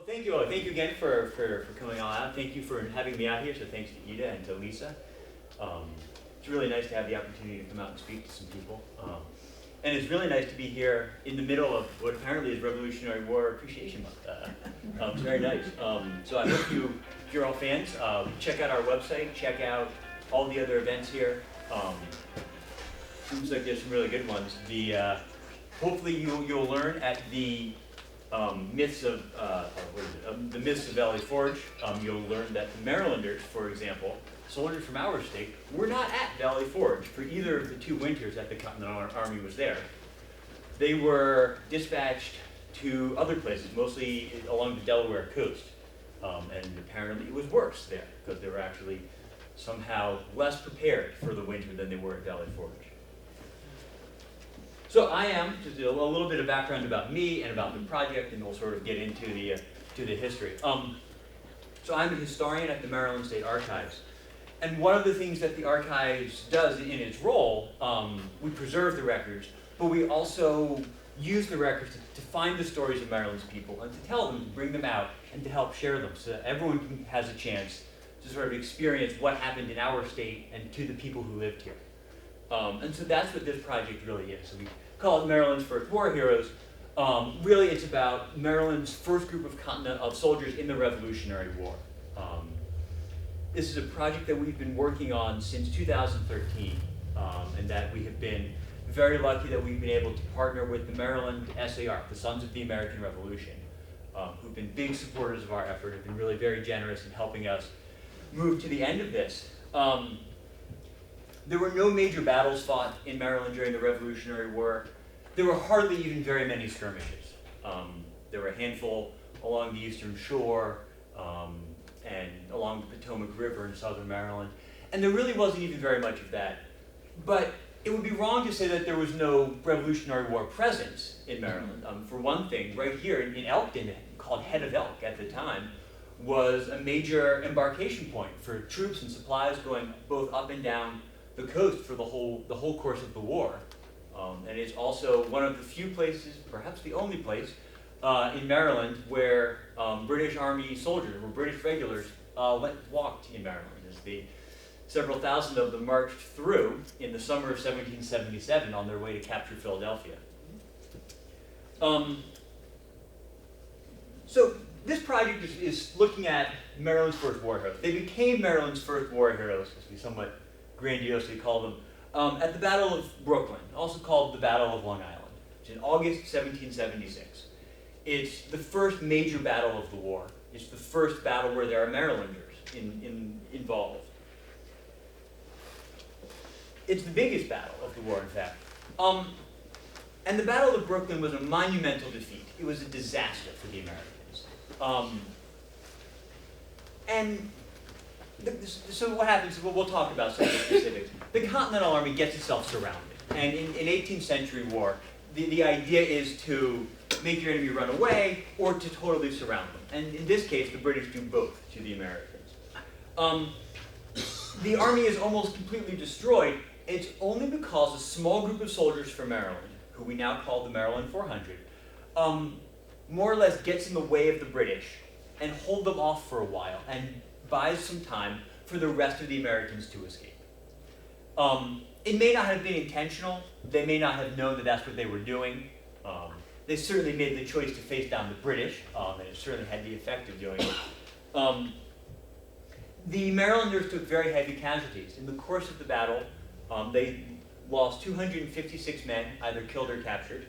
thank you. Thank you again for coming on out. Thank you for having me out here. So thanks to Ida and to Lisa. It's really nice to have the opportunity to come out and speak to some people. And it's really nice to be here in the middle of what apparently is Revolutionary War Appreciation Month. It's very nice. So I hope if you're all fans, check out our website, check out all the other events here. Seems like there's some really good ones. Hopefully you'll learn at the myths of the myths of Valley Forge. You'll learn that the Marylanders, for example, soldiers from our state, were not at Valley Forge for either of the 2 winters that the Continental Army was there. They were dispatched to other places, mostly along the Delaware coast, and apparently it was worse there because they were actually somehow less prepared for the winter than they were at Valley Forge. So I am, just a little bit of background about me and about the project, and we'll sort of get into the history. So I'm a historian at the Maryland State Archives. And one of the things that the Archives does in its role, we preserve the records, but we also use the records to find the stories of Maryland's people and to tell them, to bring them out, and to help share them so that everyone has a chance to sort of experience what happened in our state and to the people who lived here. And so that's what this project really is. So we call it Maryland's First War Heroes. Really, it's about Maryland's first group of soldiers in the Revolutionary War. This is a project that we've been working on since 2013, and that we have been very lucky that we've been able to partner with the Maryland SAR, the Sons of the American Revolution, who've been big supporters of our effort, have been really very generous in helping us move to the end of this. There were no major battles fought in Maryland during the Revolutionary War. There were hardly even very many skirmishes. There were a handful along the eastern shore and along the Potomac River in southern Maryland. And there really wasn't even very much of that. But it would be wrong to say that there was no Revolutionary War presence in Maryland. For one thing, right here in Elkton, called Head of Elk at the time, was a major embarkation point for troops and supplies going both up and down the coast for the whole course of the war. And it's also one of the few places, perhaps the only place, in Maryland where British Army soldiers, or British regulars, walked in Maryland, as several thousand of them marched through in the summer of 1777 on their way to capture Philadelphia. So this project is looking at Maryland's first war heroes. They became Maryland's first war heroes, as we somewhat grandiosely call them, at the Battle of Brooklyn, also called the Battle of Long Island, which is in August 1776. It's the first major battle of the war. It's the first battle where there are Marylanders involved. It's the biggest battle of the war, in fact. And the Battle of Brooklyn was a monumental defeat. It was a disaster for the Americans. So what happens, we'll talk about some of the specifics. The Continental Army gets itself surrounded. And in 18th century war, the idea is to make your enemy run away or to totally surround them. And in this case, the British do both to the Americans. The army is almost completely destroyed. It's only because a small group of soldiers from Maryland, who we now call the Maryland 400, more or less gets in the way of the British and hold them off for a while and buys some time for the rest of the Americans to escape. It may not have been intentional. They may not have known that that's what they were doing. They certainly made the choice to face down the British, and it certainly had the effect of doing it. The Marylanders took very heavy casualties. In the course of the battle, they lost 256 men, either killed or captured.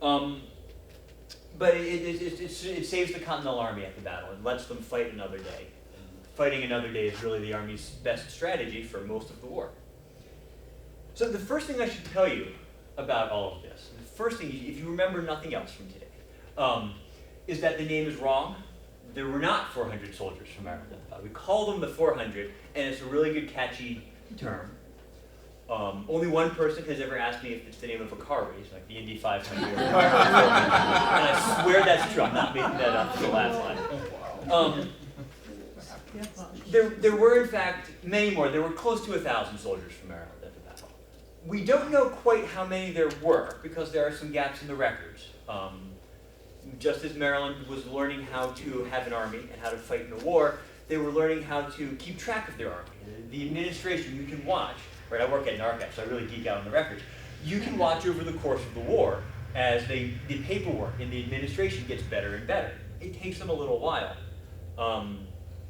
But it saves the Continental Army at the battle and lets them fight another day. Fighting another day is really the Army's best strategy for most of the war. So the first thing I should tell you about all of this, the first thing, if you remember nothing else from today, is that the name is wrong. There were not 400 soldiers from Maryland. We call them the 400, and it's a really good, catchy term. Only one person has ever asked me if it's the name of a car race, like the Indy 500. And I swear that's true. I'm not making that up for the last line. There were, in fact, many more. There were close to 1,000 soldiers from Maryland at the battle. We don't know quite how many there were, because there are some gaps in the records. just as Maryland was learning how to have an army and how to fight in a war, they were learning how to keep track of their army. The administration, you can watch, right? I work at an archive, so I really geek out on the records. You can watch over the course of the war as the paperwork in the administration gets better and better. It takes them a little while.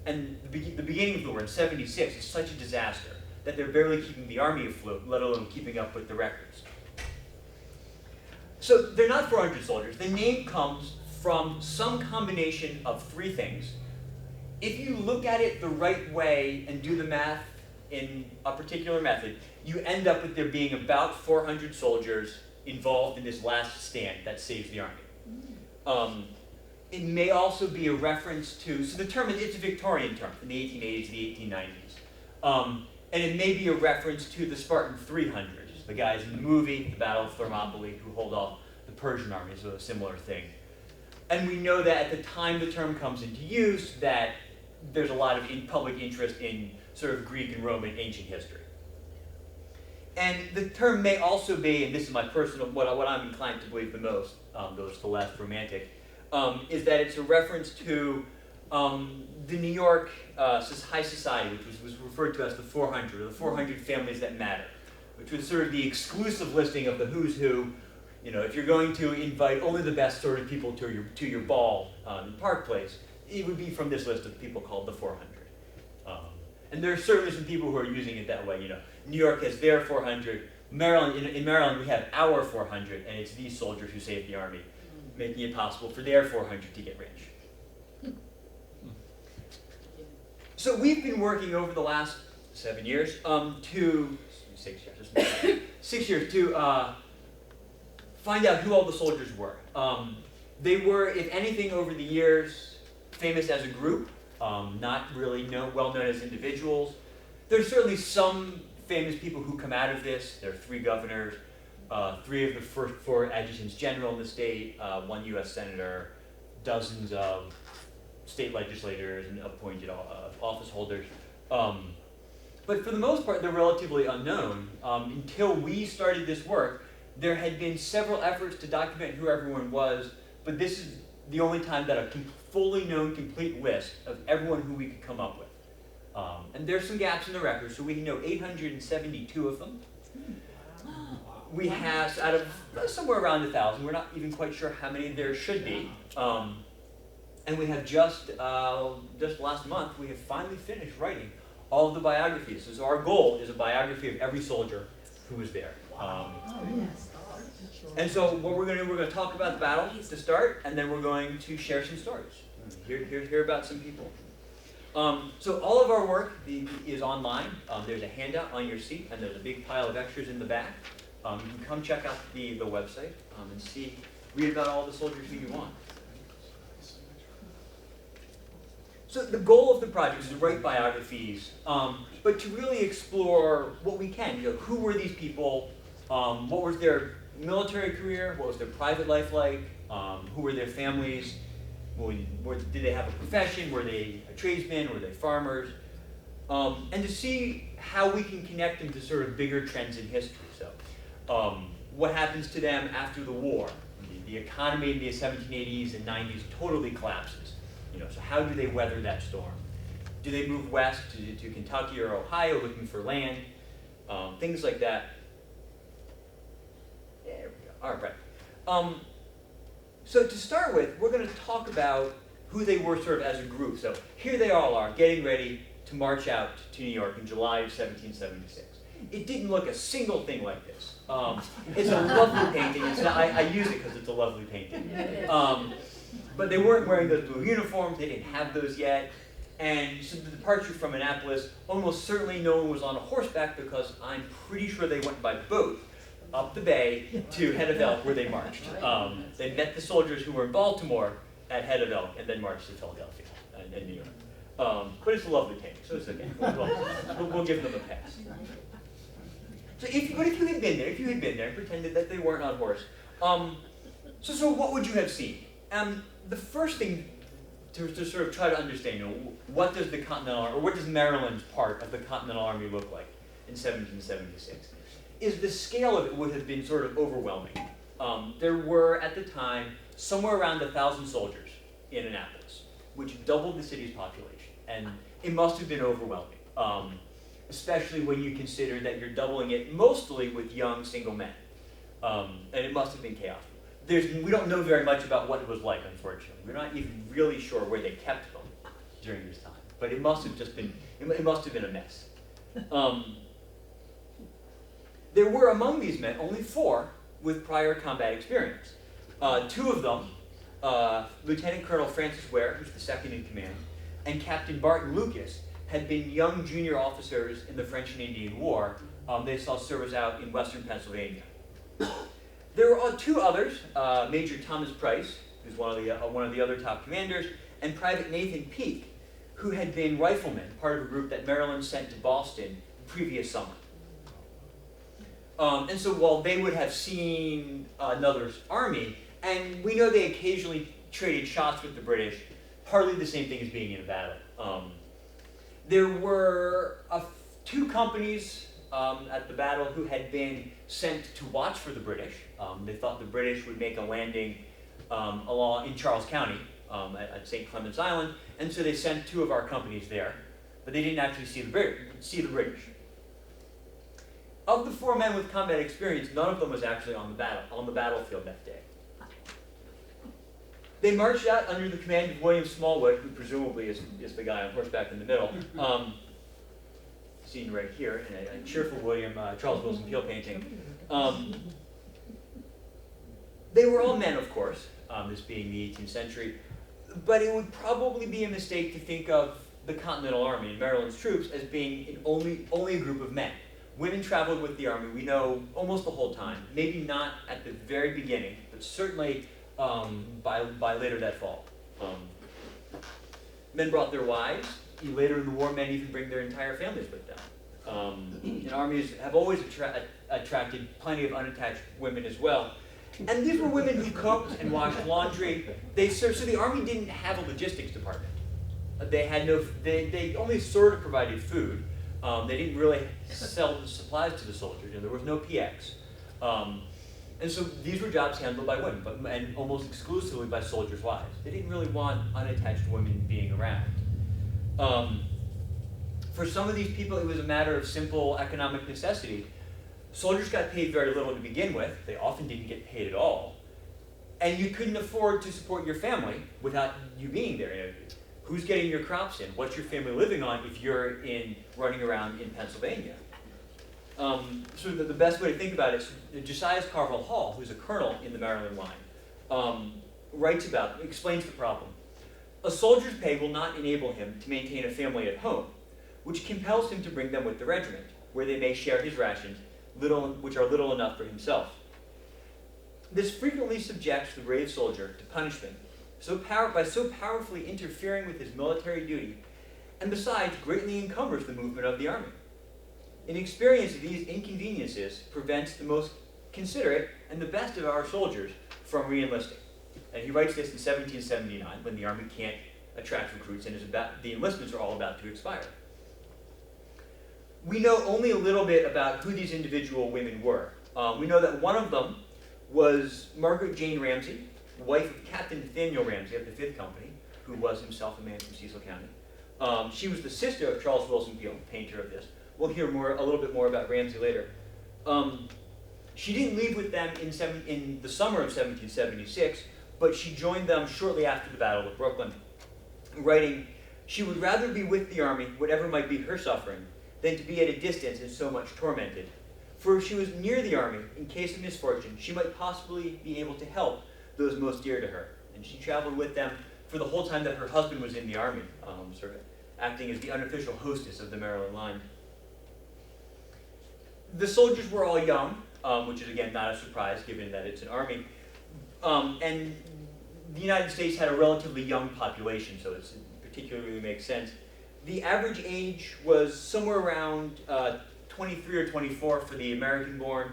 And the beginning of the war in '76 is such a disaster that they're barely keeping the army afloat, let alone keeping up with the records. So they're not 400 soldiers. The name comes from some combination of three things. If you look at it the right way and do the math in a particular method, you end up with there being about 400 soldiers involved in this last stand that saves the army. It may also be a reference to, so the term, it's a Victorian term from the 1880s to the 1890s. And it may be a reference to the Spartan 300s, the guys in the movie, the Battle of Thermopylae, who hold off the Persian army, so a similar thing. And we know that at the time the term comes into use, that there's a lot of public interest in sort of Greek and Roman ancient history. And the term may also be, and this is my personal, what I'm inclined to believe the most, though it's the less romantic, is that it's a reference to the New York High Society, which was referred to as the 400, or the 400 families that matter, which was sort of the exclusive listing of the who's who. You know, if you're going to invite only the best sort of people to your ball in Park Place, it would be from this list of people called the 400. And there are certainly some people who are using it that way. You know, New York has their 400. Maryland, in Maryland, we have our 400, and it's these soldiers who saved the army, making it possible for their 400 to get rich. So we've been working over the last 7 years to 6 years to find out who all the soldiers were. They were, if anything, over the years, famous as a group, not really well known as individuals. There's certainly some famous people who come out of this. There are 3 governors, 3 of the first 4 adjutants general in the state, 1 U.S. senator, dozens of state legislators and appointed office holders. But for the most part, they're relatively unknown. Until we started this work, there had been several efforts to document who everyone was, but this is the only time that a fully known, complete list of everyone who we could come up with. And there's some gaps in the record, so we know 872 of them. We have, out of somewhere around 1,000, we're not even quite sure how many there should be. And we have just last month, we have finally finished writing all of the biographies. So our goal is a biography of every soldier who was there. And so what we're going to do, we're going to talk about the battle to start, and then we're going to share some stories. Hear about some people. So all of our work is online. There's a handout on your seat, and there's a big pile of extras in the back. You can come check out the website and read about all the soldiers who you want. So the goal of the project is to write biographies, but to really explore what we can. You know, who were these people? What was their military career? What was their private life like? Who were their families? Did they have a profession? Were they a tradesman? Were they farmers? And to see how we can connect them to sort of bigger trends in history. So, what happens to them after the war? The economy in the 1780s and 90s totally collapses. You know, so how do they weather that storm? Do they move west to Kentucky or Ohio looking for land? Things like that. There we go. All right. So to start with, we're going to talk about who they were sort of as a group. So here they all are, getting ready to march out to New York in July of 1776. It didn't look a single thing like this. It's a lovely painting. I use it because it's a lovely painting. But they weren't wearing those blue uniforms. They didn't have those yet. And so the departure from Annapolis, almost certainly no one was on a horseback, because I'm pretty sure they went by boat up the bay to Head of Elk, where they marched. They met the soldiers who were in Baltimore at Head of Elk, and then marched to Philadelphia and New York. But it's a lovely painting, so it's okay. We'll give them a pass. So if you had been there, pretended that they weren't on horse. So what would you have seen? The first thing to sort of try to understand, what does the Continental Army, or what does Maryland's part of the Continental Army look like in 1776? Is the scale of it would have been sort of overwhelming. There were, at the time, somewhere around 1,000 soldiers in Annapolis, which doubled the city's population. And it must have been overwhelming, especially when you consider that you're doubling it mostly with young single men. And it must have been chaos. We don't know very much about what it was like, unfortunately. We're not even really sure where they kept them during this time. But it must have just been, it must have been a mess. There were among these men only 4 with prior combat experience. 2 of them, Lieutenant Colonel Francis Ware, who's the second in command, and Captain Barton Lucas, had been young junior officers in the French and Indian War. They saw service out in western Pennsylvania. There were 2 others, Major Thomas Price, who's one of the other top commanders, and Private Nathan Peake, who had been riflemen, part of a group that Maryland sent to Boston the previous summer. And so while they would have seen another army, and we know they occasionally traded shots with the British, hardly the same thing as being in a battle. There were 2 companies at the battle who had been sent to watch for the British. They thought the British would make a landing in Charles County at St. Clement's Island, and so they sent 2 of our companies there, but they didn't actually see the British. Of the 4 men with combat experience, none of them was actually on the battlefield that day. They marched out under the command of William Smallwood, who presumably is the guy on horseback in the middle. Seen right here in a cheerful Charles Wilson Peel painting. They were all men, of course, this being the 18th century, but it would probably be a mistake to think of the Continental Army and Maryland's troops as being only a group of men. Women traveled with the army, we know, almost the whole time. Maybe not at the very beginning, but certainly by later that fall. Men brought their wives. Later in the war, men even bring their entire families with them. And armies have always attracted plenty of unattached women as well. And these were women who cooked and washed laundry. So the army didn't have a logistics department. They only sort of provided food. They didn't really sell the supplies to the soldiers. There was no PX. And so these were jobs handled by women, and almost exclusively by soldiers' wives. They didn't really want unattached women being around. For some of these people, it was a matter of simple economic necessity. Soldiers got paid very little to begin with. They often didn't get paid at all. And you couldn't afford to support your family without you being there. Who's getting your crops in? What's your family living on if you're running around in Pennsylvania? So the best way to think about it is Josiah Carville Hall, who's a colonel in the Maryland line, explains the problem. A soldier's pay will not enable him to maintain a family at home, which compels him to bring them with the regiment, where they may share his rations, which are little enough for himself. This frequently subjects the brave soldier to punishment by so powerfully interfering with his military duty, and besides greatly encumbers the movement of the army. An experience of these inconveniences prevents the most considerate and the best of our soldiers from re-enlisting. And he writes this in 1779, when the army can't attract recruits and the enlistments are all about to expire. We know only a little bit about who these individual women were. We know that one of them was Margaret Jane Ramsey, wife of Captain Nathaniel Ramsey of the 5th Company, who was himself a man from Cecil County. She was the sister of Charles Wilson Peel, painter of this. We'll hear a little bit more about Ramsey later. She didn't leave with them in the summer of 1776, but she joined them shortly after the Battle of Brooklyn, writing, "She would rather be with the army, whatever might be her suffering, than to be at a distance and so much tormented. For if she was near the army, in case of misfortune, she might possibly be able to help those most dear to her." And she traveled with them for the whole time that her husband was in the army, sort of acting as the unofficial hostess of the Maryland line. The soldiers were all young, which is again not a surprise given that it's an army. And the United States had a relatively young population, so it particularly makes sense. The average age was somewhere around 23 or 24 for the American-born.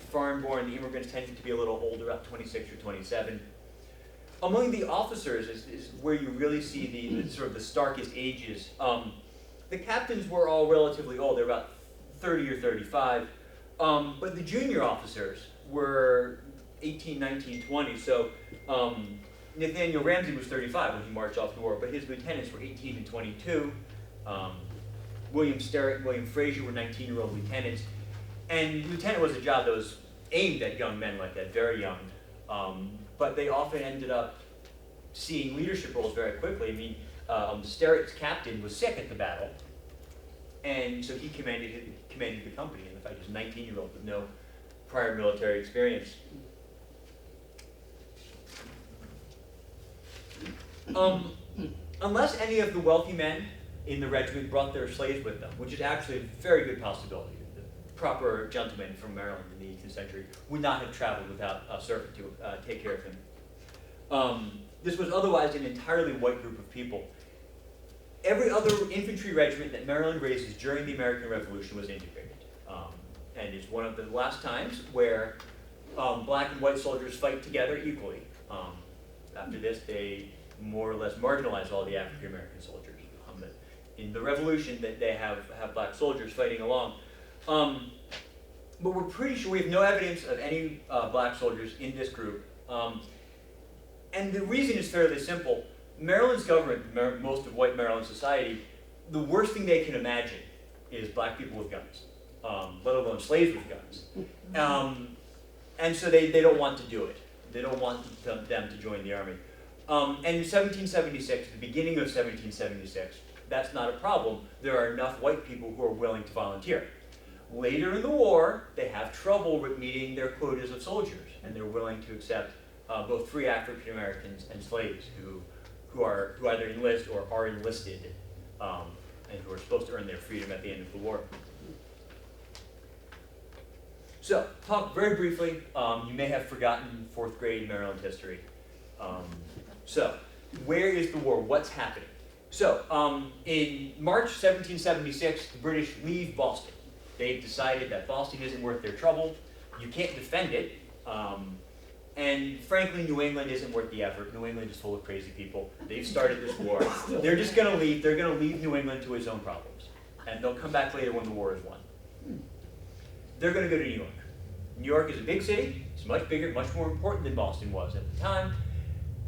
Foreign-born, the immigrants tended to be a little older, about 26 or 27. Among the officers is where you really see the sort of the starkest ages. The captains were all relatively old; they're about 30 or 35. But the junior officers were 18, 19, 20. So Nathaniel Ramsey was 35 when he marched off the war, but his lieutenants were 18 and 22. William Sterrett and William Frazier were 19-year-old lieutenants. And lieutenant was a job that was aimed at young men like that, very young. But they often ended up seeing leadership roles very quickly. I mean, Sterrett's captain was sick at the battle, and so he commanded the company. And in fact, he was a 19-year-old with no prior military experience. Unless any of the wealthy men in the regiment brought their slaves with them, which is actually a very good possibility. The proper gentlemen from Maryland in the 18th century would not have traveled without a servant to take care of him. This was otherwise an entirely white group of people. Every other infantry regiment that Maryland raises during the American Revolution was integrated. And it's one of the last times where black and white soldiers fight together equally. After this, they more or less marginalize all the African American soldiers. In the Revolution, that they have black soldiers fighting along. But we're pretty sure we have no evidence of any black soldiers in this group. And the reason is fairly simple. Maryland's government, most of white Maryland society, the worst thing they can imagine is black people with guns, let alone slaves with guns. And so they don't want to do it. They don't want them to join the army. And in 1776, the beginning of 1776, that's not a problem. There are enough white people who are willing to volunteer. Later in the war, they have trouble with meeting their quotas of soldiers, and they're willing to accept both free African Americans and slaves who either enlist or are enlisted, and who are supposed to earn their freedom at the end of the war. So, talk very briefly. You may have forgotten 4th grade Maryland history. So, where is the war? What's happening? So, in March 1776, the British leave Boston. They've decided that Boston isn't worth their trouble. You can't defend it. And frankly, New England isn't worth the effort. New England is full of crazy people. They've started this war. They're just going to leave. They're going to leave New England to its own problems. And they'll come back later when the war is won. They're going to go to New York. New York is a big city. It's much bigger, much more important than Boston was at the time.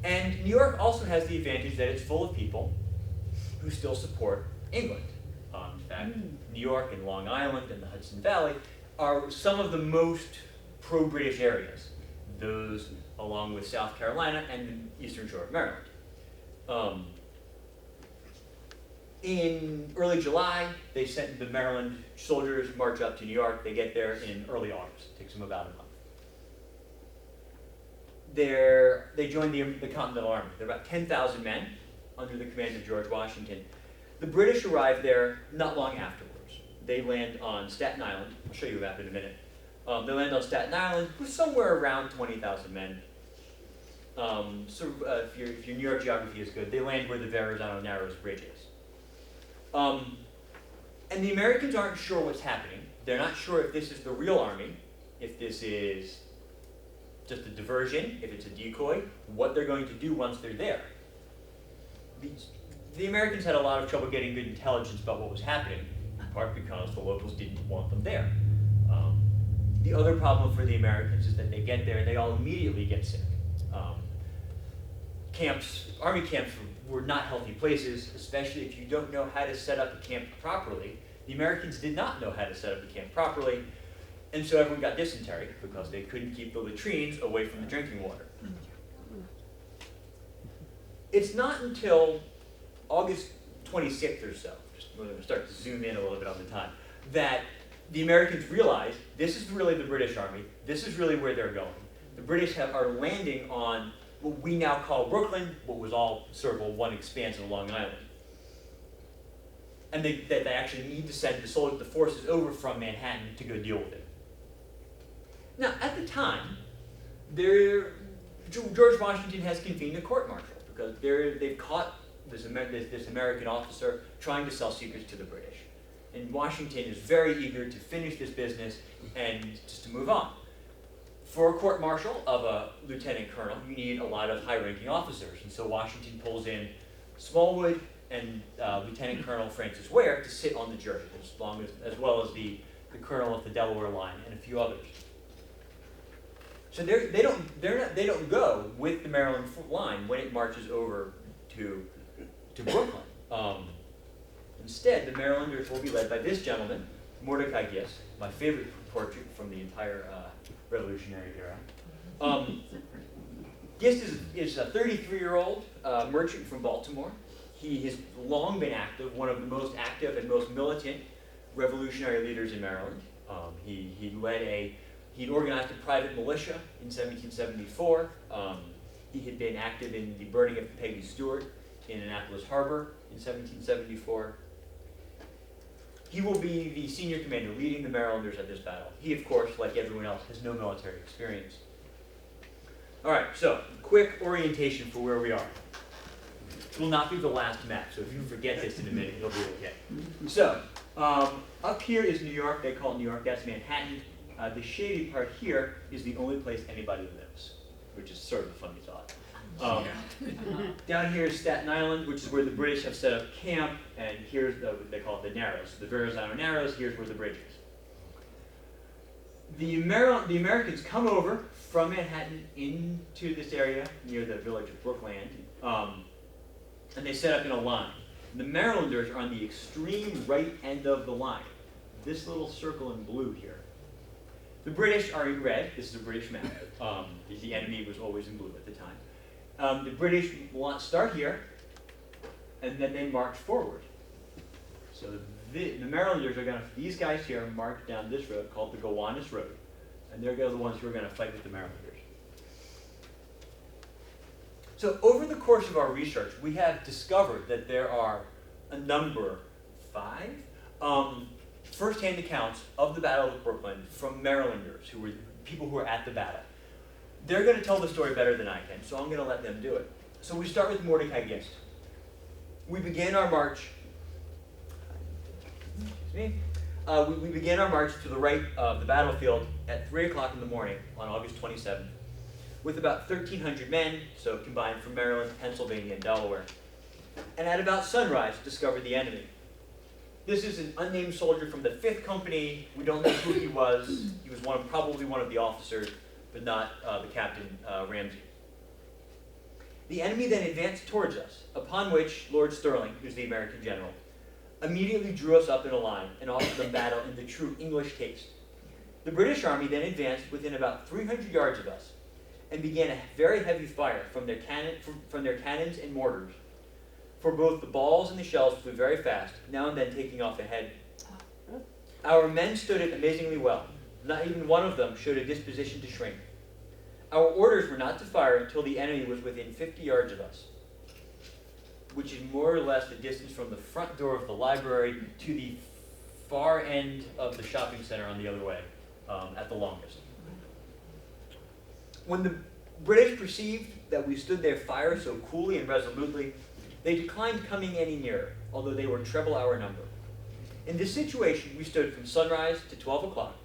And New York also has the advantage that it's full of people who still support England. In fact, New York and Long Island and the Hudson Valley are some of the most pro-British areas. Those along with South Carolina and the eastern shore of Maryland. In early July, they sent the Maryland soldiers march up to New York. They get there in early August. It takes them about a month. They join the Continental Army. They're about 10,000 men under the command of George Washington. The British arrive there not long afterwards. They land on Staten Island. I'll show you a map in a minute. They land on Staten Island with somewhere around 20,000 men. If your New York geography is good, they land where the Verrazano Narrows Bridge is. And the Americans aren't sure what's happening. They're not sure if this is the real army, if this is just a diversion, if it's a decoy, what they're going to do once they're there. The Americans had a lot of trouble getting good intelligence about what was happening, in part because the locals didn't want them there. The other problem for the Americans is that they get there and they all immediately get sick. Army camps were not healthy places, especially if you don't know how to set up a camp properly. The Americans did not know how to set up a camp properly, and so everyone got dysentery because they couldn't keep the latrines away from the drinking water. It's not until August 26th or so, we're going to start to zoom in a little bit on the time, that the Americans realize this is really the British Army, this is really where they're going. The British are landing on what we now call Brooklyn, what was all sort of one expanse of Long Island. And they actually need to send the forces over from Manhattan to go deal with it. Now, at the time, George Washington has convened a court-martial because they've caught this American officer trying to sell secrets to the British. And Washington is very eager to finish this business and just to move on. For a court-martial of a lieutenant colonel, you need a lot of high-ranking officers. And so Washington pulls in Smallwood and Lieutenant Colonel Francis Ware to sit on the jury, as well as the colonel of the Delaware line and a few others. So they don't go with the Maryland line when it marches over to Brooklyn. Instead, the Marylanders will be led by this gentleman, Mordecai Gist, my favorite portrait from the entire Revolutionary era. Gist is a 33-year-old merchant from Baltimore. He has long been active, one of the most active and most militant revolutionary leaders in Maryland. He'd organized a private militia in 1774. He had been active in the burning of Peggy Stewart in Annapolis Harbor in 1774. He will be the senior commander leading the Marylanders at this battle. He, of course, like everyone else, has no military experience. All right, so quick orientation for where we are. It will not be the last map, so if you forget this in a minute, it'll be okay. So, up here is New York. They call it New York. That's Manhattan. The shady part here is the only place anybody lives, which is sort of a funny thought. Down here is Staten Island, which is where the British have set up camp, and here's they call it the Narrows. The Verrazano Narrows, here's where the bridge is. The Americans come over from Manhattan into this area near the village of Brookland, and they set up in a line. The Marylanders are on the extreme right end of the line, this little circle in blue here. The British are in red. This is a British map. The enemy was always in blue at the time. The British start here, and then they march forward. So the Marylanders are going to, these guys here, march down this road called the Gowanus Road, and they're the ones who are going to fight with the Marylanders. So over the course of our research, we have discovered that there are a number, 5, first-hand accounts of the Battle of Brooklyn from Marylanders, who were people who were at the battle. They're going to tell the story better than I can, so I'm going to let them do it. So we start with Mordecai Gist. We begin our march. We begin our march to the right of the battlefield at 3 o'clock in the morning on August 27th, with about 1,300 men, so combined from Maryland, Pennsylvania, and Delaware. And at about sunrise, discovered the enemy. This is an unnamed soldier from the 5th Company. We don't know who he was. He was probably one of the officers, but not the Captain Ramsey. The enemy then advanced towards us, upon which Lord Stirling, who's the American general, immediately drew us up in a line and offered them battle in the true English taste. The British army then advanced within about 300 yards of us and began a very heavy fire from their cannons and mortars. For both the balls and the shells flew very fast, now and then taking off ahead. Our men stood it amazingly well. Not even one of them showed a disposition to shrink. Our orders were not to fire until the enemy was within 50 yards of us, which is more or less the distance from the front door of the library to the far end of the shopping center on the other way, at the longest. When the British perceived that we stood their fire so coolly and resolutely, they declined coming any nearer, although they were treble our number. In this situation, we stood from sunrise to 12 o'clock,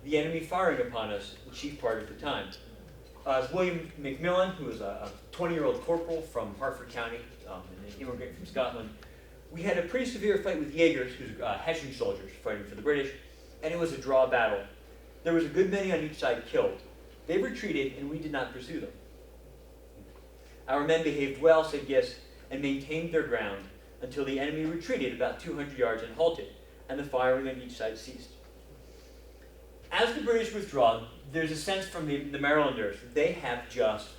the enemy firing upon us the chief part of the time. William McMillan, who was a 20-year-old corporal from Harford County, and an immigrant from Scotland, we had a pretty severe fight with Jaegers, who's Hessian soldiers fighting for the British, and it was a draw battle. There was a good many on each side killed. They retreated, and we did not pursue them. Our men behaved well, said Gist, and maintained their ground until the enemy retreated about 200 yards and halted, and the firing on each side ceased. As the British withdraw, there's a sense from the Marylanders that they have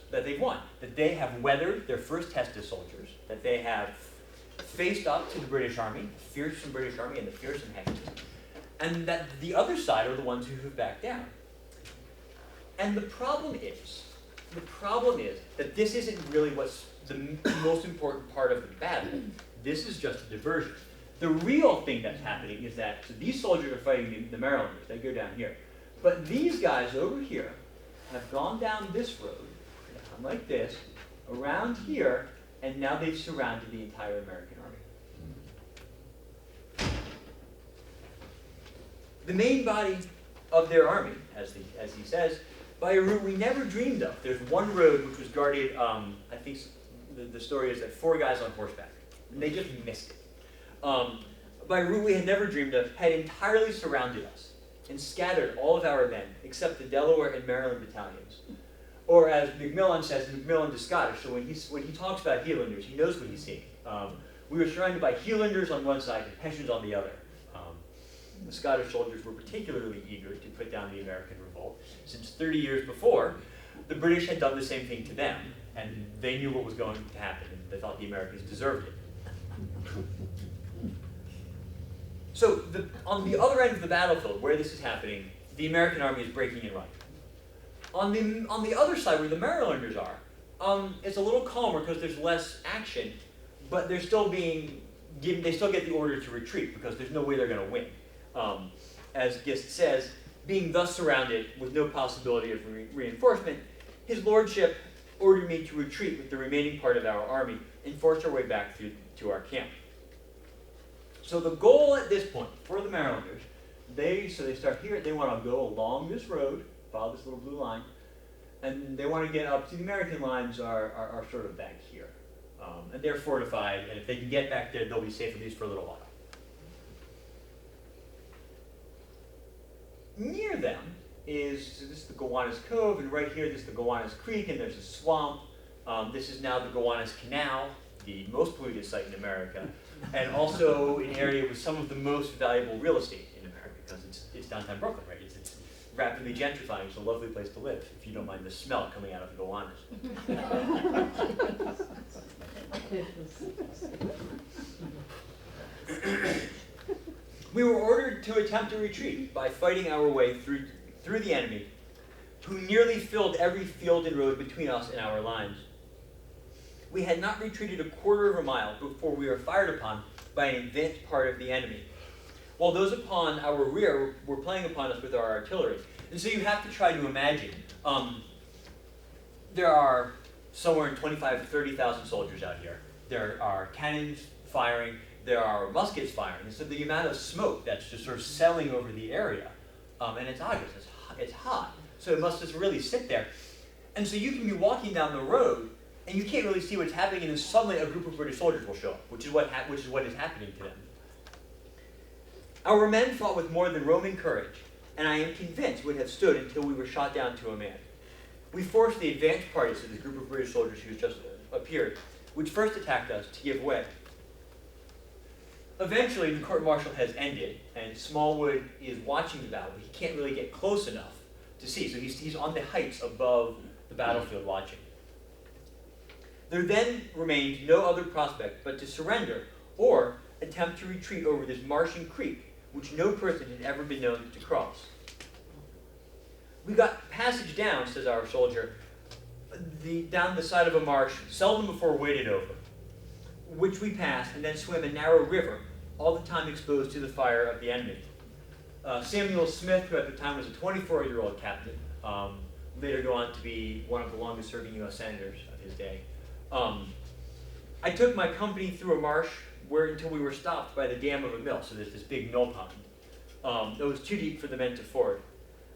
that they've won, that they have weathered their first test as soldiers, that they have faced up to the British Army, the fearsome British Army and the fearsome Hessians, and that the other side are the ones who have backed down. And the problem is that this isn't really what's the most important part of the battle. This is just a diversion. The real thing that's happening is that these soldiers are fighting the Marylanders. They go down here. But these guys over here have gone down this road, like this, around here, and now they've surrounded the entire American army. The main body of their army, as he says, by a route we never dreamed of. There's one road which was guarded, I think the story is that 4 guys on horseback, and they just missed it. By a route we had never dreamed of, had entirely surrounded us. and scattered all of our men, except the Delaware and Maryland battalions. Or as Macmillan says, and Macmillan is Scottish, so when he talks about Hielanders, he knows what he's seeing. We were surrounded by Hielanders on one side and Hessians on the other. The Scottish soldiers were particularly eager to put down the American revolt, since 30 years before, the British had done the same thing to them, and they knew what was going to happen, and they thought the Americans deserved it. So on the other end of the battlefield, where this is happening, the American army is breaking and running. On the other side, where the Marylanders are, it's a little calmer because there's less action, but they're still being given, they still get the order to retreat because there's no way they're going to win. As Gist says, being thus surrounded with no possibility of reinforcement, his lordship ordered me to retreat with the remaining part of our army and force our way back to our camp. So the goal at this point for the Marylanders, they start here, they want to go along this road, follow this little blue line, and they want to get up to the American lines are sort of back here. And they're fortified, and if they can get back there, they'll be safe at least for a little while. Near them this is the Gowanus Cove, and right here this is the Gowanus Creek, and there's a swamp. This is now the Gowanus Canal, the most polluted site in America, and also an area with some of the most valuable real estate in America, because it's downtown Brooklyn, right? It's rapidly gentrifying. It's a lovely place to live, if you don't mind the smell coming out of the Gowanus. We were ordered to attempt a retreat by fighting our way through the enemy, who nearly filled every field and road between us and our lines. We had not retreated a quarter of a mile before we were fired upon by an advanced part of the enemy, while those upon our rear were playing upon us with our artillery. And so you have to try to imagine, there are somewhere in 25,000 to 30,000 soldiers out here. There are cannons firing, there are muskets firing, and so the amount of smoke that's just sort of settling over the area, and it's August, it's hot, so it must just really sit there. And so you can be walking down the road, and you can't really see what's happening, and then suddenly a group of British soldiers will show up, which is what is happening to them. Our men fought with more than Roman courage, and I am convinced would have stood until we were shot down to a man. We forced the advanced parties of the group of British soldiers who just appeared, which first attacked us, to give way. Eventually, the court-martial has ended, and Smallwood is watching the battle, but he can't really get close enough to see, so he's on the heights above the battlefield watching. There then remained no other prospect but to surrender or attempt to retreat over this marshy creek, which no person had ever been known to cross. We got passage down, says our soldier, down the side of a marsh, seldom before waded over, which we passed, and then swam a narrow river, all the time exposed to the fire of the enemy. Samuel Smith, who at the time was a 24-year-old captain, later go on to be one of the longest-serving U.S. senators of his day. I took my company through a marsh until we were stopped by the dam of a mill, so there's this big mill pond. It was too deep for the men to ford.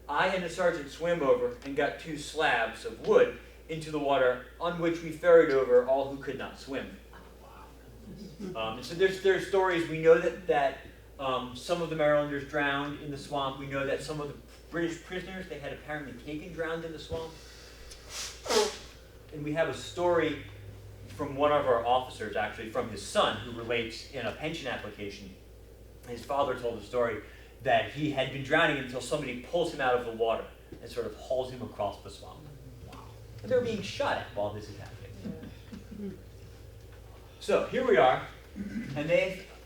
I and the sergeant swam over and got 2 slabs of wood into the water, on which we ferried over all who could not swim. And so there's stories. We know that some of the Marylanders drowned in the swamp. We know that some of the British prisoners they had apparently taken drowned in the swamp. And we have a story from one of our officers, actually from his son, who relates in a pension application. His father told a story that he had been drowning until somebody pulls him out of the water and sort of hauls him across the swamp. And they're being shot at while this is happening. So here we are, and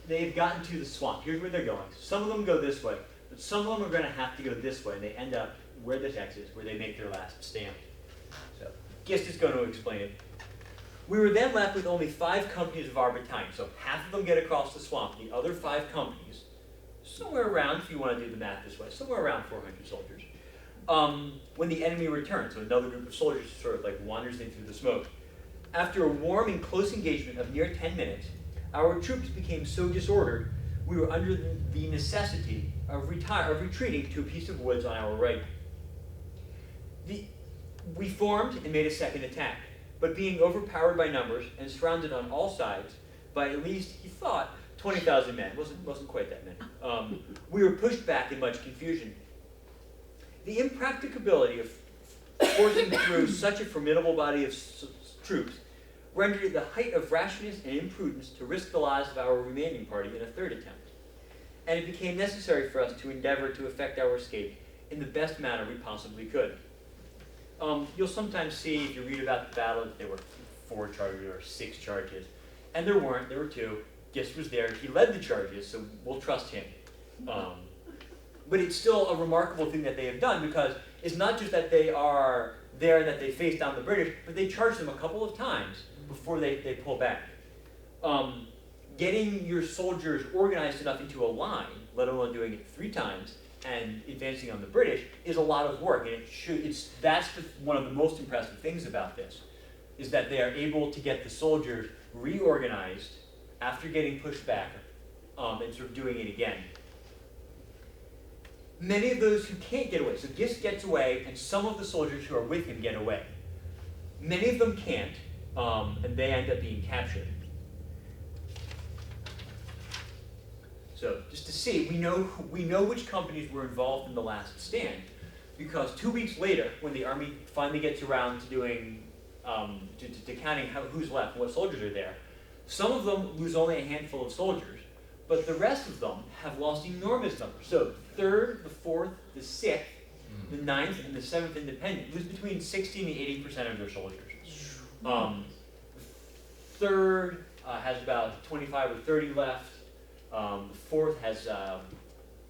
they've gotten to the swamp. Here's where they're going. Some of them go this way, but some of them are going to have to go this way, and they end up where this X is, where they make their last stand. So Gist is going to explain it. We were then left with only 5 companies of our battalion, so half of them get across the swamp. The other 5 companies, somewhere around, if you want to do the math this way, somewhere around 400 soldiers, when the enemy returned. So another group of soldiers sort of like wanders in through the smoke. After a warm and close engagement of near 10 minutes, our troops became so disordered, we were under the necessity of retreating to a piece of woods on our right. We formed and made a second attack, but being overpowered by numbers and surrounded on all sides by at least, he thought, 20,000 men. Wasn't quite that many. We were pushed back in much confusion, The impracticability of forcing through such a formidable body of troops rendered it the height of rashness and imprudence to risk the lives of our remaining party in a third attempt. And it became necessary for us to endeavor to effect our escape in the best manner we possibly could. You'll sometimes see, if you read about the battle, that there were 4 charges or 6 charges. And there weren't, there were 2. Gist was there. He led the charges, so we'll trust him. But it's still a remarkable thing that they have done, because it's not just that they are there, that they face down the British, but they charge them a couple of times before they pull back. Getting your soldiers organized enough into a line, let alone doing it 3 times, and advancing on the British, is a lot of work. And that's one of the most impressive things about this, is that they are able to get the soldiers reorganized after getting pushed back, and sort of doing it again. Many of those who can't get away, so Gist gets away, and some of the soldiers who are with him get away. Many of them can't, and they end up being captured. So just to see, we know which companies were involved in the last stand, because 2 weeks later, when the army finally gets around to doing to counting who's left and what soldiers are there, some of them lose only a handful of soldiers, but the rest of them have lost enormous numbers. So the 3rd, the 4th, the 6th, the 9th, and the 7th Independent lose between 60 and 80% of their soldiers. The 3rd has about 25 or 30 left. The 4th has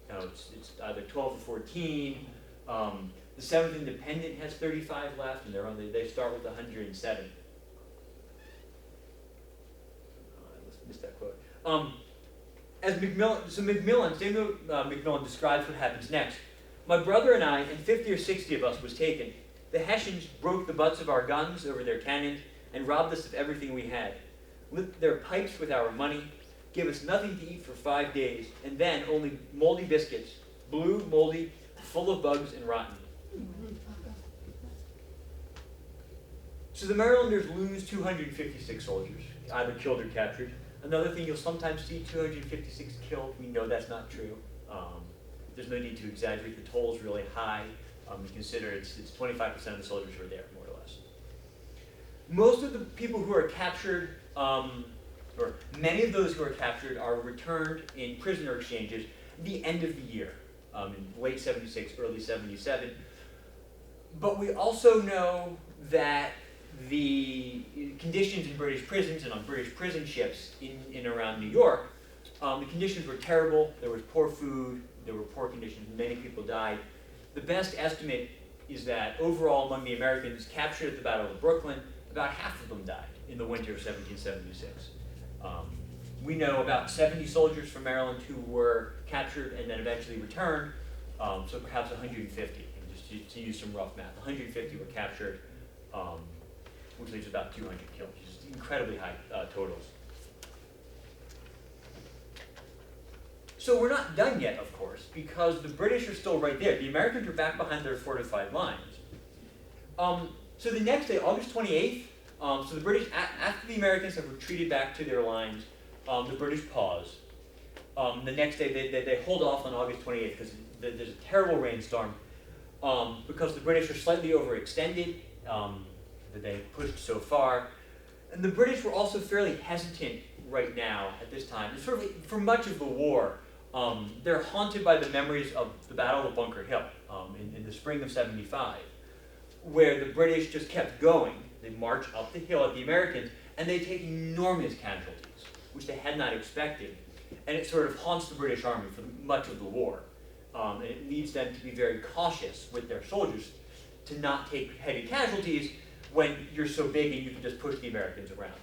it's either 12 or 14. The 7th Independent has 35 left, and they start with 107. I missed that quote. As Macmillan describes what happens next. My brother and I, and 50 or 60 of us, was taken. The Hessians broke the butts of our guns over their cannons and robbed us of everything we had. Lit their pipes with our money, gave us nothing to eat for 5 days, and then only moldy biscuits, blue, moldy, full of bugs and rotten. So the Marylanders lose 256 soldiers, either killed or captured. Another thing, you'll sometimes see 256 killed. We know that's not true. There's no need to exaggerate. The toll is really high. You consider it's 25% of the soldiers who are there, more or less. Most of the people who are captured, or many of those who are captured, are returned in prisoner exchanges at the end of the year, in late 76, early 77. But we also know that the conditions in British prisons and on British prison ships in and around New York, the conditions were terrible. There was poor food, there were poor conditions, many people died. The best estimate is that overall among the Americans captured at the Battle of Brooklyn, about half of them died in the winter of 1776. We know about 70 soldiers from Maryland who were captured and then eventually returned, so perhaps 150, and just to use some rough math. 150 were captured, which leaves about 200 killed, which is incredibly high totals. So we're not done yet, of course, because the British are still right there. The Americans are back behind their fortified lines. So the next day, August 28th, so the British, after the Americans have retreated back to their lines, the British pause. The next day, they hold off on August 28th because there's a terrible rainstorm, because the British are slightly overextended, that they pushed so far. And the British were also fairly hesitant right now at this time. And sort of for much of the war, they're haunted by the memories of the Battle of Bunker Hill in the spring of 75, where the British just kept going. They march up the hill at the Americans, and they take enormous casualties, which they had not expected. And it sort of haunts the British Army for much of the war. And it leads them to be very cautious with their soldiers to not take heavy casualties when you're so big and you can just push the Americans around.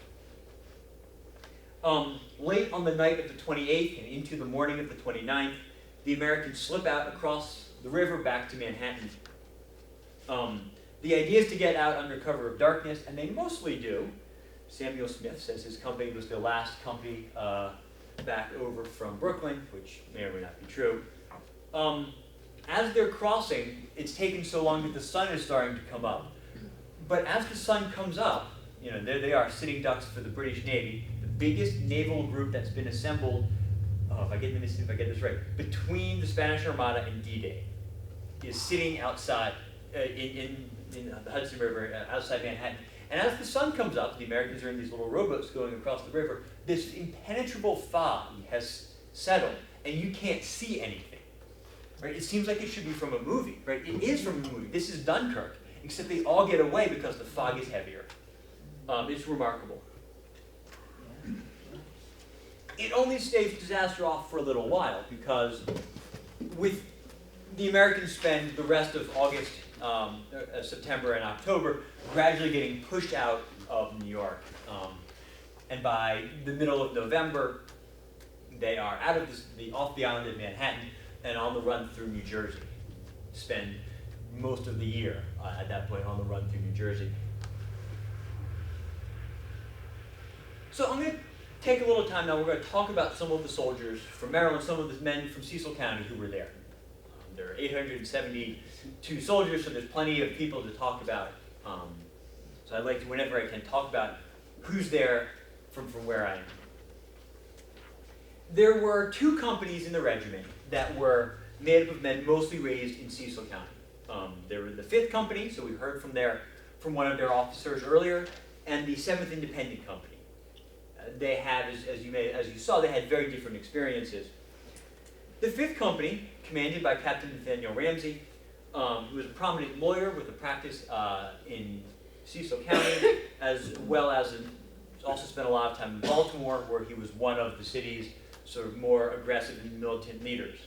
Late on the night of the 28th and into the morning of the 29th, the Americans slip out across the river back to Manhattan. The idea is to get out under cover of darkness, and they mostly do. Samuel Smith says his company was the last company back over from Brooklyn, which may or may not be true. As they're crossing, it's taken so long that the sun is starting to come up. But as the sun comes up, there they are, sitting ducks for the British Navy, the biggest naval group that's been assembled, let me see if I get this right, between the Spanish Armada and D-Day. is sitting outside in the Hudson River outside Manhattan. And as the sun comes up, the Americans are in these little rowboats going across the river, this impenetrable fog has settled, and you can't see anything. Right? It seems like it should be from a movie. Right? It is from a movie. This is Dunkirk, except they all get away because the fog is heavier. It's remarkable. It only staves disaster off for a little while because with the Americans spend the rest of August, September, and October gradually getting pushed out of New York. And by the middle of November, they are out of off the island of Manhattan and on the run through New Jersey. Spend most of the year at that point on the run through New Jersey. So I'm going to take a little time now. We're going to talk about some of the soldiers from Maryland, some of the men from Cecil County who were there. There are 872 soldiers, so there's plenty of people to talk about. So I'd like to, whenever I can, talk about who's there from where I am. There were 2 companies in the regiment that were made up of men mostly raised in Cecil County. There were the 5th Company, so we heard from one of their officers earlier, and the 7th Independent Company. They had, as you saw, they had very different experiences. The 5th Company, commanded by Captain Nathaniel Ramsey, who was a prominent lawyer with a practice in Cecil County, as well as also spent a lot of time in Baltimore, where he was one of the city's sort of more aggressive and militant leaders.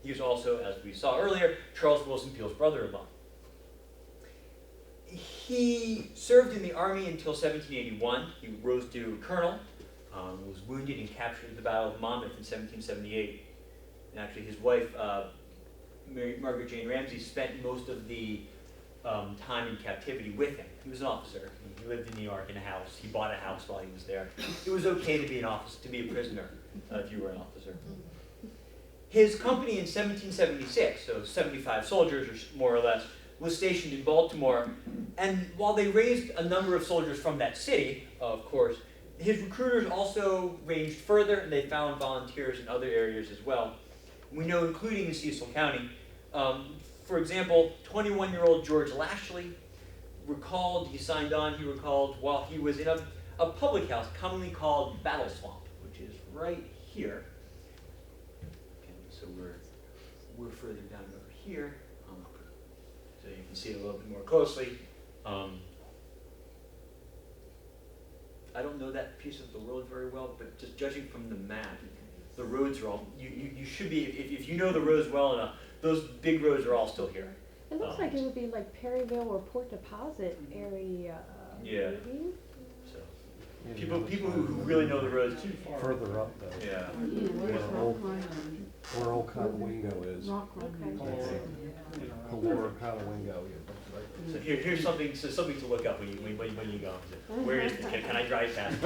He was also, as we saw earlier, Charles Wilson Peel's brother-in-law. He served in the Army until 1781. He rose to colonel, was wounded and captured at the Battle of Monmouth in 1778. And actually his wife, Margaret Jane Ramsey, spent most of the time in captivity with him. He was an officer. He lived in New York in a house. He bought a house while he was there. It was okay to be an officer, to be a prisoner if you were an officer. His company in 1776, so 75 soldiers or more or less, was stationed in Baltimore, and while they raised a number of soldiers from that city, of course, his recruiters also ranged further, and they found volunteers in other areas as well. We know, including in Cecil County, for example, 21-year-old George Lashley he signed on while he was in a public house commonly called Battle Swamp, which is right here. Okay, so we're further down over here. So you can see it a little bit more closely. I don't know that piece of the road very well, but just judging from the map, the roads are all, you should be, if you know the roads well enough, those big roads are all still here. It looks like it would be like Perryville or Port Deposit area. Yeah. Maybe? So people who really know the roads. Further up though. Yeah. Where Old Conowingo is. Okay. Lower Conowingo. So here's something to look up when you go. Where is it? Can I drive fast?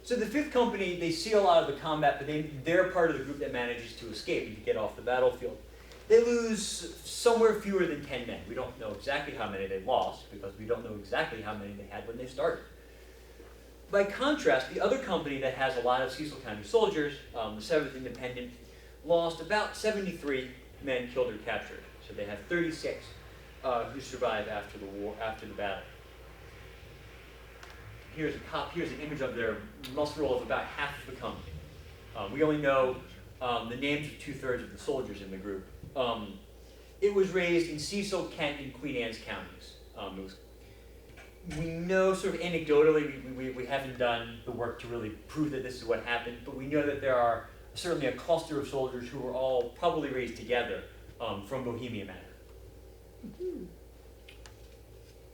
So the 5th Company, they see a lot of the combat, but they're part of the group that manages to escape and to get off the battlefield. They lose somewhere fewer than 10 men. We don't know exactly how many they lost, because we don't know exactly how many they had when they started. By contrast, the other company that has a lot of Cecil County soldiers, the 7th Independent, lost about 73 men killed or captured. So they have 36 who survived after the battle. Here's an image of their muster roll of about half of the company. We only know the names of 2/3 of the soldiers in the group. It was raised in Cecil, Kent, and Queen Anne's counties. We know sort of anecdotally, we haven't done the work to really prove that this is what happened, but we know that there are certainly a cluster of soldiers who were all probably raised together from Bohemia Manor. Mm-hmm.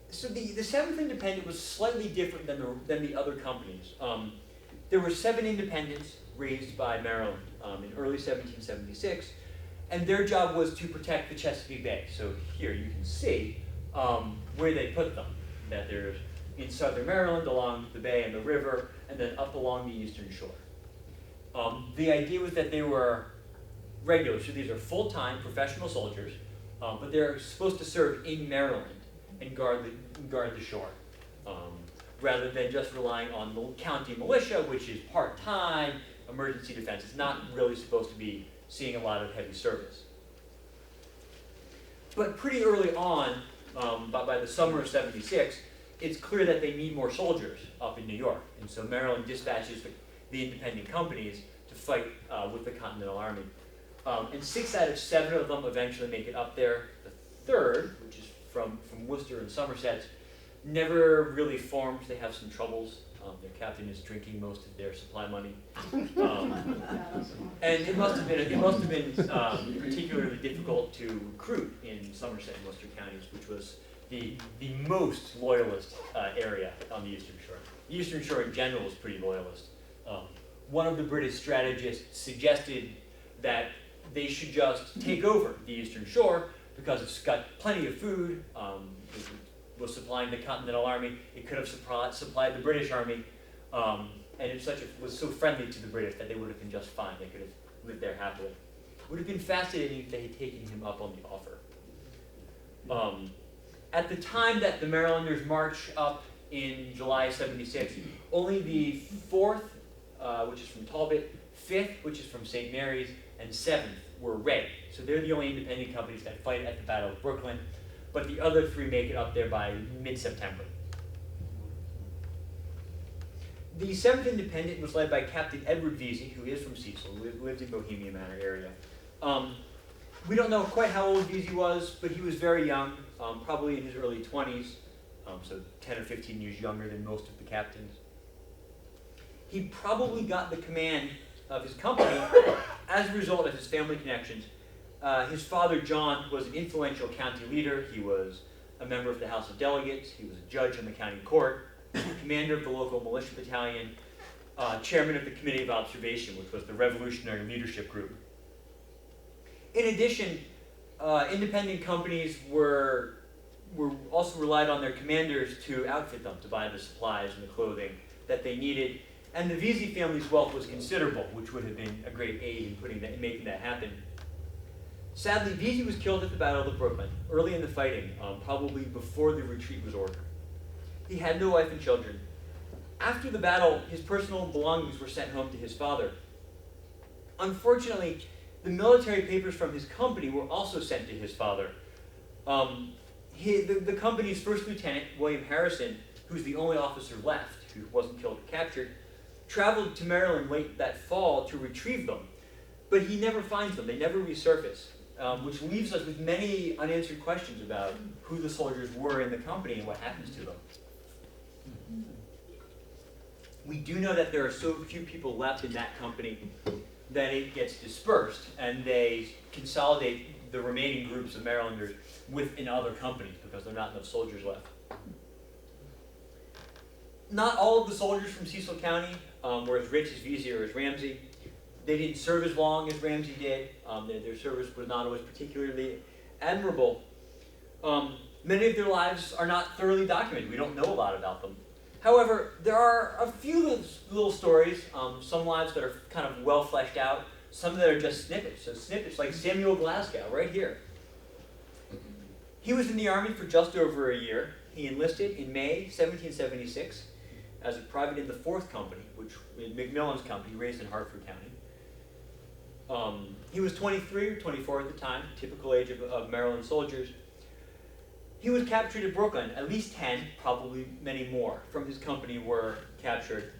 So the 7th Independent was slightly different than the other companies. There were 7 independents raised by Maryland in early 1776, and their job was to protect the Chesapeake Bay. So here you can see where they put them. That there's in southern Maryland along the bay and the river, and then up along the eastern shore. The idea was that they were regulars, so these are full-time professional soldiers, but they're supposed to serve in Maryland and guard the shore, rather than just relying on the county militia, which is part-time, emergency defense. It's not really supposed to be seeing a lot of heavy service. But pretty early on, by the summer of '76, it's clear that they need more soldiers up in New York. And so Maryland dispatches the independent companies to fight with the Continental Army. And 6 out of 7 of them eventually make it up there. The third, which is from Worcester and Somerset, never really formed. They have some troubles. Their captain is drinking most of their supply money. And it must have been particularly difficult to recruit in Somerset and Worcester counties, which was the most loyalist area on the Eastern Shore. The Eastern Shore in general is pretty loyalist. One of the British strategists suggested that they should just take over the Eastern Shore because it's got plenty of food. It was supplying the Continental Army. It could have supplied the British Army, and it was so friendly to the British that they would have been just fine. They could have lived there happily. It would have been fascinating if they had taken him up on the offer. At the time that the Marylanders march up in July '76, only the 4th, which is from Talbot, 5th, which is from St. Mary's, and 7th were ready. So they're the only independent companies that fight at the Battle of Brooklyn, but the other 3 make it up there by mid-September. The 7th Independent was led by Captain Edward Vesey, who is from Cecil, who lives in Bohemia Manor area. We don't know quite how old Vesey was, but he was very young, probably in his early 20s, so 10 or 15 years younger than most of the captains. He probably got the command of his company as a result of his family connections. His father, John, was an influential county leader. He was a member of the House of Delegates. He was a judge in the county court, commander of the local militia battalion, chairman of the Committee of Observation, which was the revolutionary leadership group. In addition, independent companies were also relied on their commanders to outfit them, to buy the supplies and the clothing that they needed. And the Vesey family's wealth was considerable, which would have been a great aid in making that happen. Sadly, Vesey was killed at the Battle of Brooklyn, early in the fighting, probably before the retreat was ordered. He had no wife and children. After the battle, his personal belongings were sent home to his father. Unfortunately, the military papers from his company were also sent to his father. The company's first lieutenant, William Harrison, who's the only officer left who wasn't killed or captured, traveled to Maryland late that fall to retrieve them, but he never finds them. They never resurface, which leaves us with many unanswered questions about who the soldiers were in the company and what happens to them. We do know that there are so few people left in that company that it gets dispersed, and they consolidate the remaining groups of Marylanders within other companies because there are not enough soldiers left. Not all of the soldiers from Cecil County were as rich as Vesey or as Ramsey. They didn't serve as long as Ramsey did. Their service was not always particularly admirable. Many of their lives are not thoroughly documented. We don't know a lot about them. However, there are a few little stories, some lives that are kind of well fleshed out, some that are just snippets. So snippets like Samuel Glasgow, right here. He was in the Army for just over a year. He enlisted in May 1776 as a private in the 4th Company, which was McMillan's company, raised in Hartford County. He was 23 or 24 at the time, typical age of Maryland soldiers. He was captured at Brooklyn. At least 10, probably many more, from his company were captured,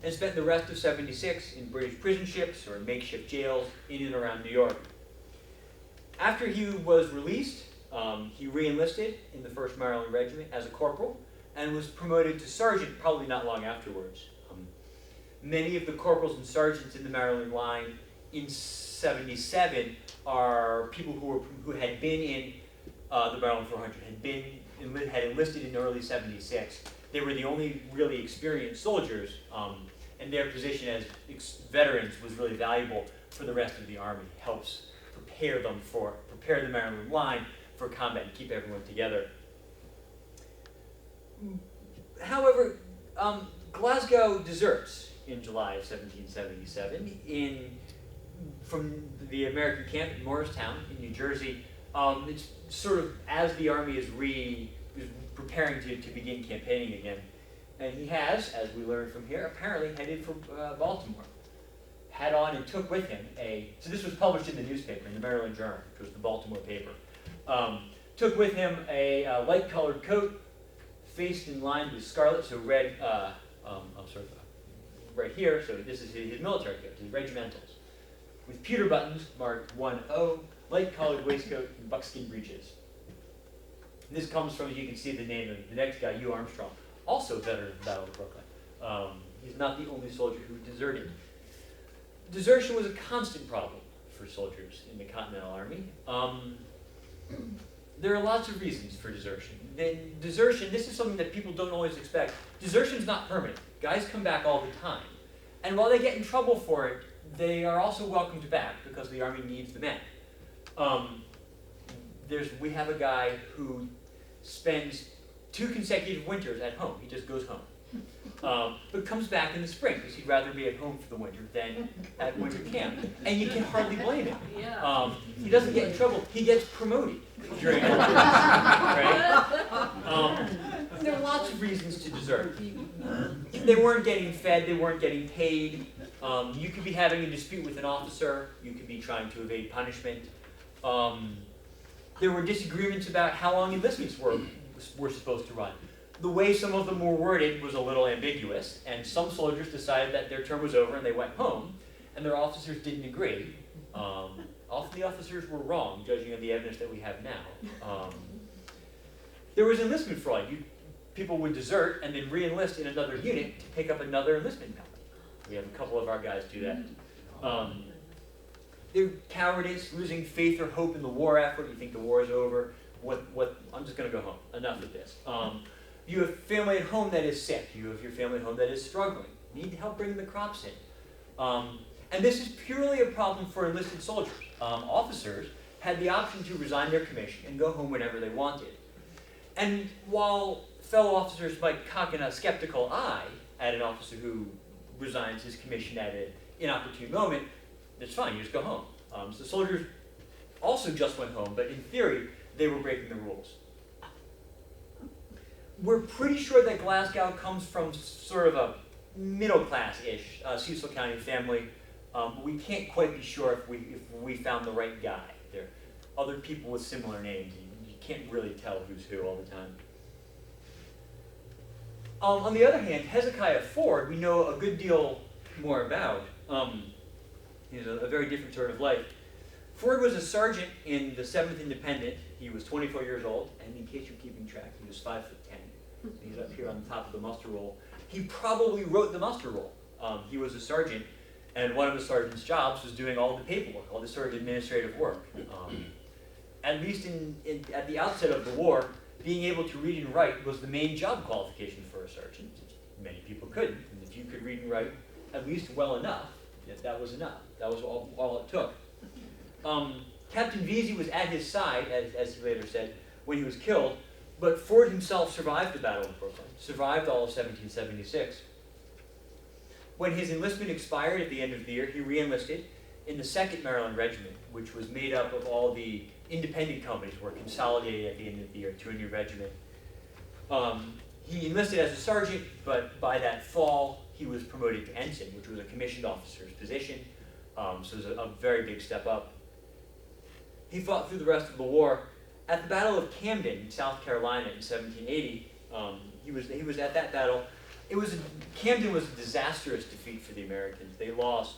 and spent the rest of '76 in British prison ships or makeshift jails in and around New York. After he was released, he re-enlisted in the 1st Maryland Regiment as a corporal and was promoted to sergeant probably not long afterwards. Many of the corporals and sergeants in the Maryland line in '77 are people who had been in the Maryland 400, had enlisted in early '76. They were the only really experienced soldiers, and their position as veterans was really valuable for the rest of the Army. Helps prepare the Maryland line for combat and keep everyone together. However, Glasgow deserts in July of 1777 from the American camp in Morristown in New Jersey. It's sort of as the Army is preparing to begin campaigning again. And he has, as we learned from here, apparently headed for Baltimore. had on and took with him so this was published in the newspaper, in the Maryland Journal, which was the Baltimore paper. Took with him a light-colored coat, faced and lined with scarlet, so red, right here, so this is his military coat, his regimentals, with pewter buttons marked 1-0, light-colored waistcoat, and buckskin breeches. And this comes from, as you can see, the name of the next guy, Hugh Armstrong, also a veteran of the Battle of Brooklyn. He's not the only soldier who deserted. Desertion was a constant problem for soldiers in the Continental Army. There are lots of reasons for desertion. Desertion, this is something that people don't always expect. Desertion is not permanent. Guys come back all the time. And while they get in trouble for it, they are also welcomed back because the Army needs the men. We have a guy who spends 2 consecutive winters at home. He just goes home. But comes back in the spring because he'd rather be at home for the winter than at winter camp. And you can hardly blame him. Yeah. He doesn't get in trouble. He gets promoted during that period, right? There are lots of reasons to desert. They weren't getting fed. They weren't getting paid. You could be having a dispute with an officer. You could be trying to evade punishment. There were disagreements about how long enlistments were supposed to run. The way some of them were worded was a little ambiguous, and some soldiers decided that their term was over and they went home, and their officers didn't agree. Often the officers were wrong, judging on the evidence that we have now. There was enlistment fraud. People would desert and then re-enlist in another unit to pick up another enlistment penalty. We have a couple of our guys do that. Their cowardice, losing faith or hope in the war effort. You think the war is over. I'm just going to go home. Enough of this. You have family at home that is sick. You have your family at home that is struggling. You need help bringing the crops in. And this is purely a problem for enlisted soldiers. Officers had the option to resign their commission and go home whenever they wanted. And while fellow officers might cock a skeptical eye at an officer who resigns his commission at an inopportune moment, it's fine, you just go home. So soldiers also just went home, but in theory, they were breaking the rules. We're pretty sure that Glasgow comes from sort of a middle-class-ish Cecil County family. We can't quite be sure if we found the right guy. There are other people with similar names. You can't really tell who's who all the time. On the other hand, Hezekiah Ford, we know a good deal more about. He's a very different sort of life. Ford was a sergeant in the 7th Independent. He was 24 years old, and in case you're keeping track, he was 5'10". He's up here on the top of the muster roll. He probably wrote the muster roll. He was a sergeant, and one of the sergeant's jobs was doing all the paperwork, all this sort of administrative work. At least at the outset of the war, being able to read and write was the main job qualification for a sergeant. Many people couldn't, and if you could read and write at least well enough, that was enough. That was all it took. Captain Vesey was at his side, as he later said, when he was killed, but Ford himself survived the Battle of Brooklyn, survived all of 1776. When his enlistment expired at the end of the year, he re-enlisted in the 2nd Maryland Regiment, which was made up of all the independent companies were consolidated at the end of the year to a new regiment. He enlisted as a sergeant, but by that fall, he was promoted to ensign, which was a commissioned officer's position. So it was a very big step up. He fought through the rest of the war. At the Battle of Camden in South Carolina in 1780, he was at that battle. Camden was a disastrous defeat for the Americans. They lost.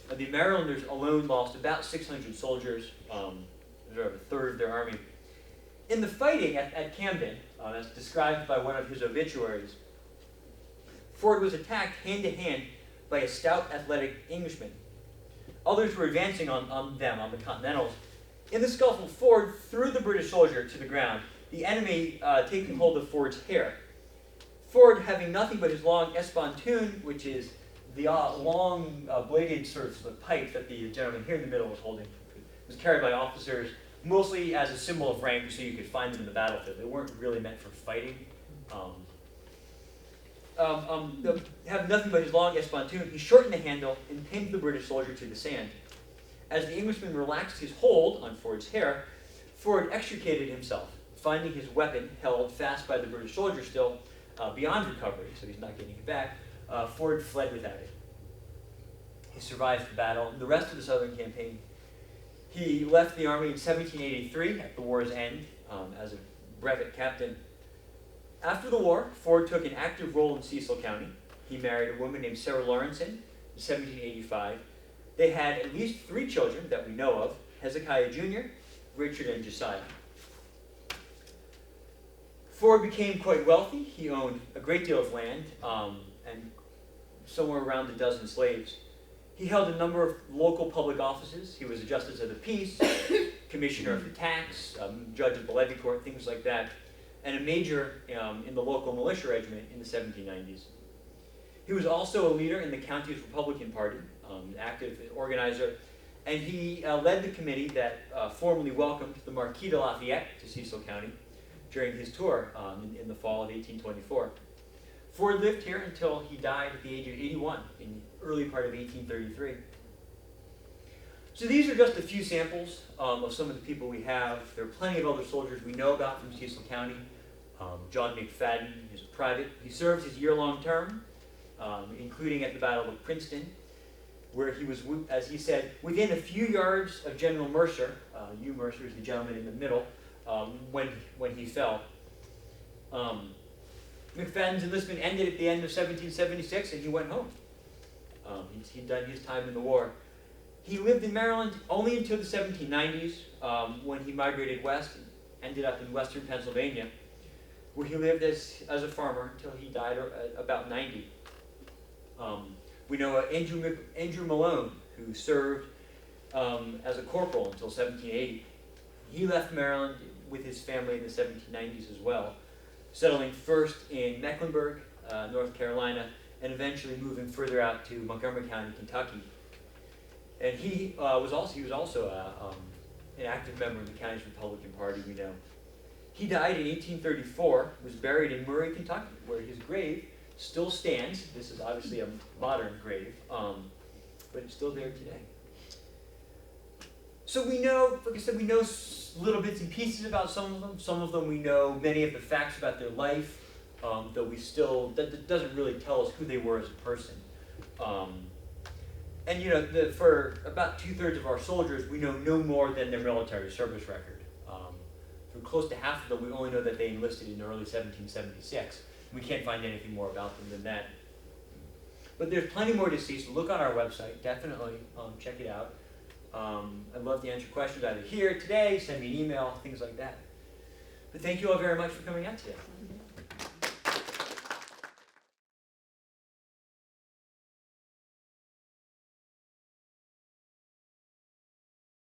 The Marylanders alone lost about 600 soldiers, a third of their army. In the fighting at Camden, as described by one of his obituaries, Ford was attacked hand-to-hand by a stout, athletic Englishman. Others were advancing on the Continentals. In the scuffle, Ford threw the British soldier to the ground, the enemy taking hold of Ford's hair. Ford, having nothing but his long espontoon, which is the long bladed sort of pipe that the gentleman here in the middle was holding, was carried by officers, mostly as a symbol of rank so you could find them in the battlefield. They weren't really meant for fighting. Having nothing but his long espontoon, he shortened the handle and pinned the British soldier to the sand. As the Englishman relaxed his hold on Ford's hair, Ford extricated himself, finding his weapon held fast by the British soldier still, beyond recovery, so he's not getting it back. Ford fled without it. He survived the battle and the rest of the Southern campaign. He left the army in 1783 at the war's end as a brevet captain. After the war, Ford took an active role in Cecil County. He married a woman named Sarah Lawrenson in 1785. They had at least 3 children that we know of: Hezekiah Jr., Richard, and Josiah. Ford became quite wealthy. He owned a great deal of land and somewhere around a dozen slaves. He held a number of local public offices. He was a justice of the peace, commissioner of the tax, judge of the levy court, things like that, and a major in the local militia regiment in the 1790s. He was also a leader in the county's Republican Party, an active organizer, and he led the committee that formally welcomed the Marquis de Lafayette to Cecil County during his tour in the fall of 1824. Ford lived here until he died at the age of 81 in the early part of 1833. So these are just a few samples of some of the people we have. There are plenty of other soldiers we know about from Cecil County. John Mcfadden is a private. He served his year-long term, including at the Battle of Princeton, where he was, as he said, within a few yards of General Mercer. Hugh Mercer is the gentleman in the middle, when he fell. Mcfadden's enlistment ended at the end of 1776, and he went home. He'd done his time in the war. He lived in Maryland only until the 1790s, when he migrated west and ended up in western Pennsylvania, where he lived as a farmer until he died at about 90. We know Andrew Malone, who served as a corporal until 1780. He left Maryland with his family in the 1790s as well, settling first in Mecklenburg, North Carolina, and eventually moving further out to Montgomery County, Kentucky. And he was also an active member of the county's Republican Party, we know. He died in 1834, was buried in Murray, Kentucky, where his grave still stands. This is obviously a modern grave, but it's still there today. So we know, like I said, we know little bits and pieces about some of them. Some of them we know many of the facts about their life, though that doesn't really tell us who they were as a person. And you know, for about 2/3 of our soldiers, we know no more than their military service record. For close to half of them, we only know that they enlisted in early 1776. We can't find anything more about them than that. But there's plenty more to see, so look on our website. Definitely check it out. I'd love to answer questions either here, today, send me an email, things like that. But thank you all very much for coming out today.